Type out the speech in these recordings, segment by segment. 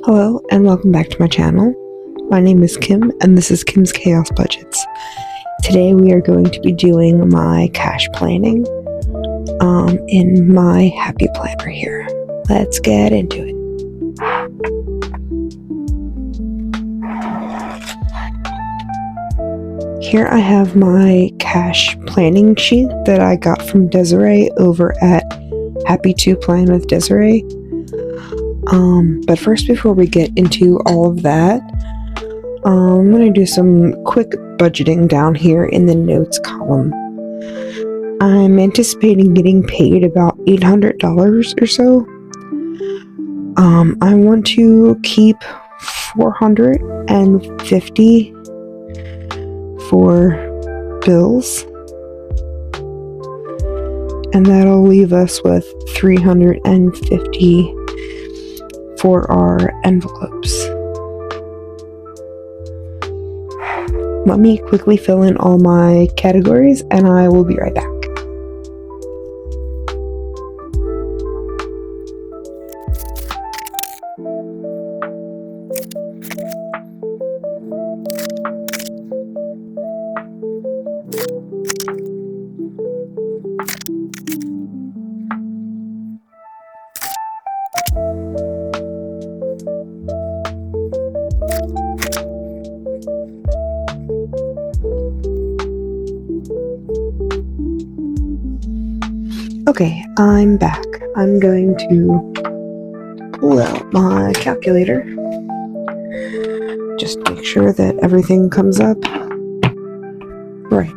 Hello and welcome back to my channel. My name is Kim and this is Kim's Chaos Budgets. Today we are going to be doing my cash planning in my happy planner here. Let's get into it. Here I have my cash planning sheet that I got from Desiree over at Happy to Plan with Desiree. But first, before we get into all of that, I'm going to do some quick budgeting down here in the notes column. I'm anticipating getting paid about $800 or so. I want to keep $450 for bills, and that'll leave us with $350 for our envelopes. Let me quickly fill in all my categories and I will be right back. Okay, I'm back. I'm going to pull out my calculator. Just make sure that everything comes up right.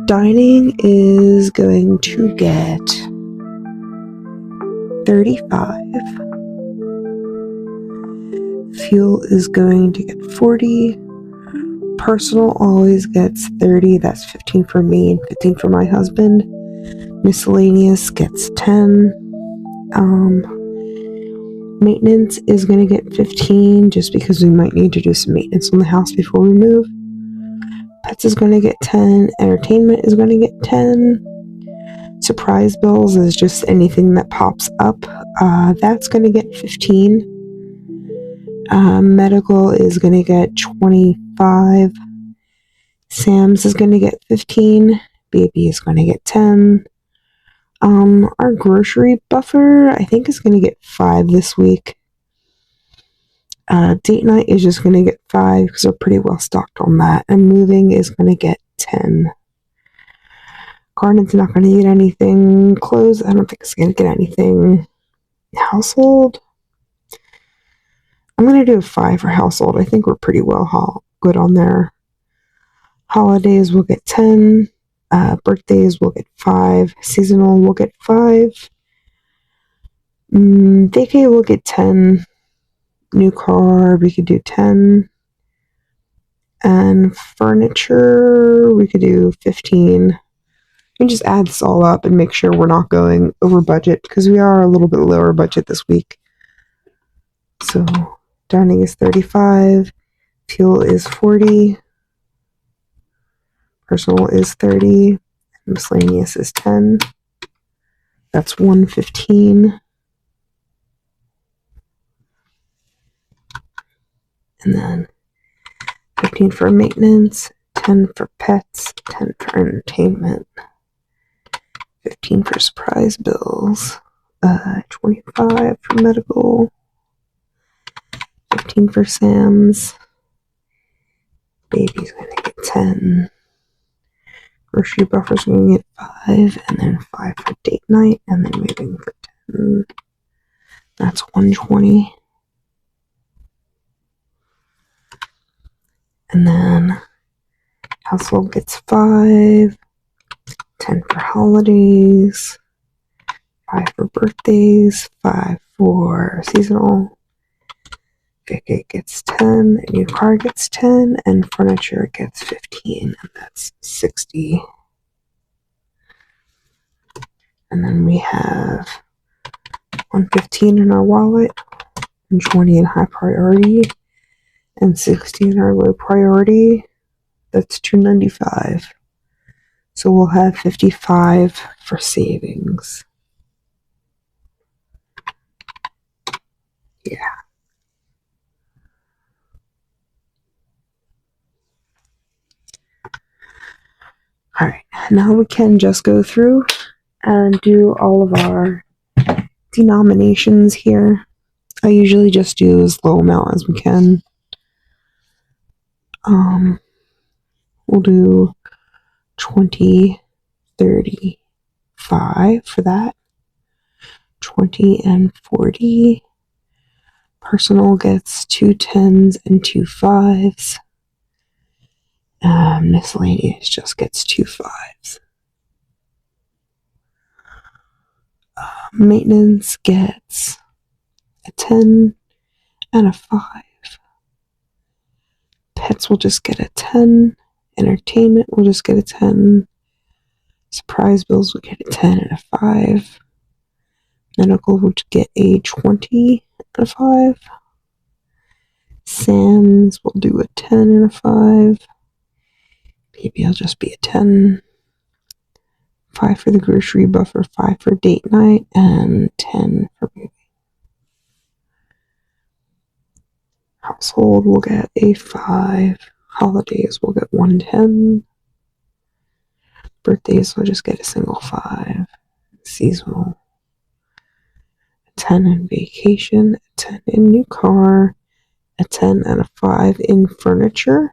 Dining is going to get 35. Fuel is going to get 40. Personal always gets 30. That's 15 for me and 15 for my husband. Miscellaneous gets 10. Maintenance is going to get 15 just because we might need to do some maintenance on the house before we move. Pets is going to get 10. Entertainment is going to get 10. Surprise bills is just anything that pops up. That's going to get 15. Medical is going to get 25. Sam's is going to get 15. Baby is going to get 10. Our grocery buffer, I think, is going to get 5 this week. Date night is just going to get 5 because we're pretty well stocked on that. And moving is going to get 10. Garden's not going to get anything. Clothes, I don't think it's going to get anything. Household, I'm going to do a 5 for household. I think we're pretty well good on there. Holidays will get 10. Birthdays will get 5. Seasonal will get 5. Vacay will get 10. New car, we could do 10. And furniture, we could do 15. We can just add this all up and make sure we're not going over budget because we are a little bit lower budget this week. So dining is 35. Fuel is 40. Personal is 30. Miscellaneous is 10. That's 115. And then 15 for maintenance, 10 for pets, 10 for entertainment, 15 for surprise bills, 25 for medical, 15 for Sam's. Baby's going to get 10. Grocery buffer's going to get 5, and then 5 for date night, and then moving for 10. That's 120. And then household gets 5, 10 for holidays, 5 for birthdays, 5 for seasonal. Vacay gets 10, a new car gets 10, and furniture gets 15, and that's 60. And then we have 115 in our wallet, and 20 in high priority, and 60 in our low priority. That's $295. So we'll have 55 for savings. Yeah. Alright, now we can just go through and do all of our denominations here. I usually just do as low amount as we can. We'll do 20, 35 for that. 20 and 40. Personal gets 2 10s and 2 5s. Miscellaneous just gets 2 5s. Maintenance gets a 10 and a 5. Pets will just get a 10. Entertainment will just get a 10. Surprise bills will get a 10 and a 5. Medical will get a 20 and a 5. Sands will do a 10 and a 5. Maybe I'll just be a 10. 5 for the grocery buffer, 5 for date night, and 10 for movie. Household will get a 5. Holidays will get 110. Birthdays will just get a single 5. Seasonal, a 10 in vacation, a 10 in new car, a 10 and a 5 in furniture.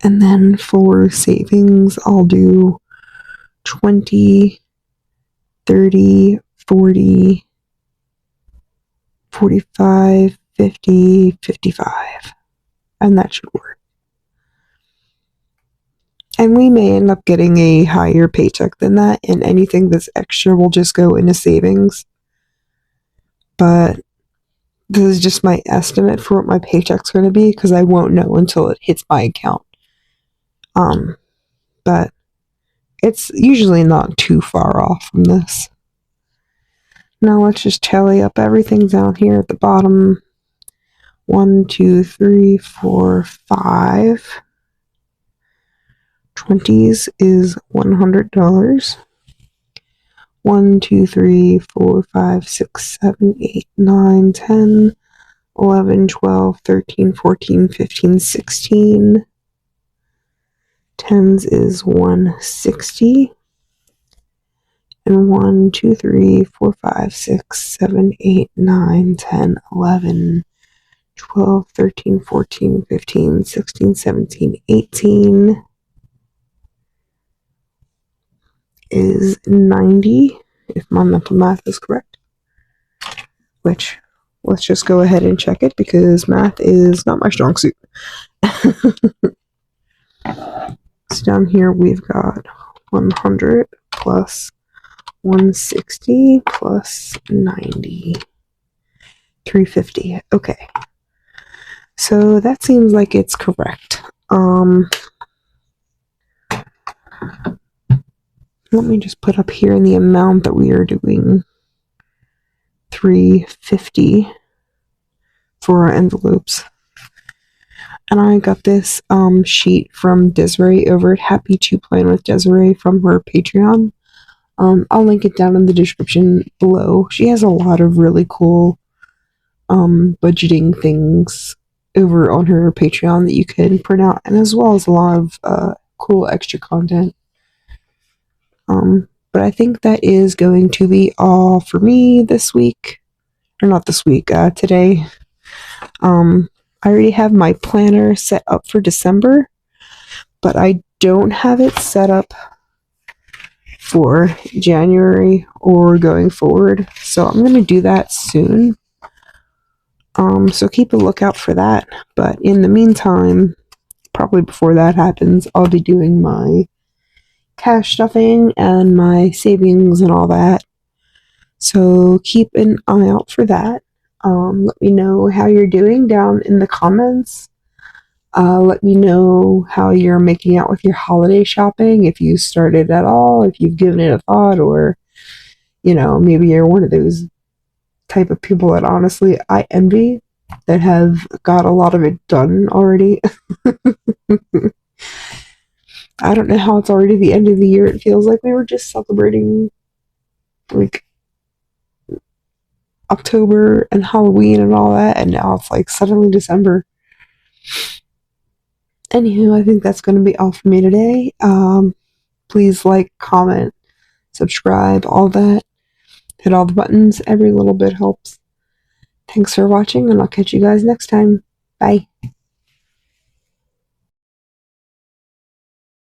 And then for savings, I'll do 20, 30, 40, 45, 50, 55. And that should work. And we may end up getting a higher paycheck than that, and anything that's extra will just go into savings. But this is just my estimate for what my paycheck's going to be, because I won't know until it hits my account. But it's usually not too far off from this. Now let's just tally up everything down here at the bottom. 1, 2, 3, 4, 5. 20s is $100. 1, 2, 3, 4, 5, 6, 7, 8, 9, 10, 11, 12, 13, 14, 15, 16. 10s is 160. And 1, 2, 3, 4, 5, 6, 7, 8, 9, 10, 11, 12, 13, 14, 15, 16, 17, 18 is 90, if my mental math is correct. Which, let's just go ahead and check it, because math is not my strong suit. So down here we've got 100 plus 160 plus 90. 350. Okay. So that seems like it's correct. Let me just put up here in the amount that we are doing. 350 for our envelopes. And I got this sheet from Desiree over at Happy to Plan with Desiree from her Patreon. I'll link it down in the description below. She has a lot of really cool budgeting things over on her Patreon that you can print out, and as well as a lot of cool extra content. But I think that is going to be all for me this week. Or not this week, today. I already have my planner set up for December, but I don't have it set up for January or going forward. So I'm going to do that soon. So keep a lookout for that. But in the meantime, probably before that happens, I'll be doing my cash stuffing and my savings and all that. So keep an eye out for that. Let me know how you're doing down in the comments. Let me know how you're making out with your holiday shopping, if you started at all, if you've given it a thought, or, maybe you're one of those type of people that honestly I envy, that have got a lot of it done already. I don't know how it's already the end of the year. It feels like we were just celebrating like October and Halloween and all that, and now it's like suddenly December. Anywho, I think that's going to be all for me today. Please like, comment, subscribe, all that. Hit all the buttons. Every little bit helps. Thanks for watching, and I'll catch you guys next time. Bye.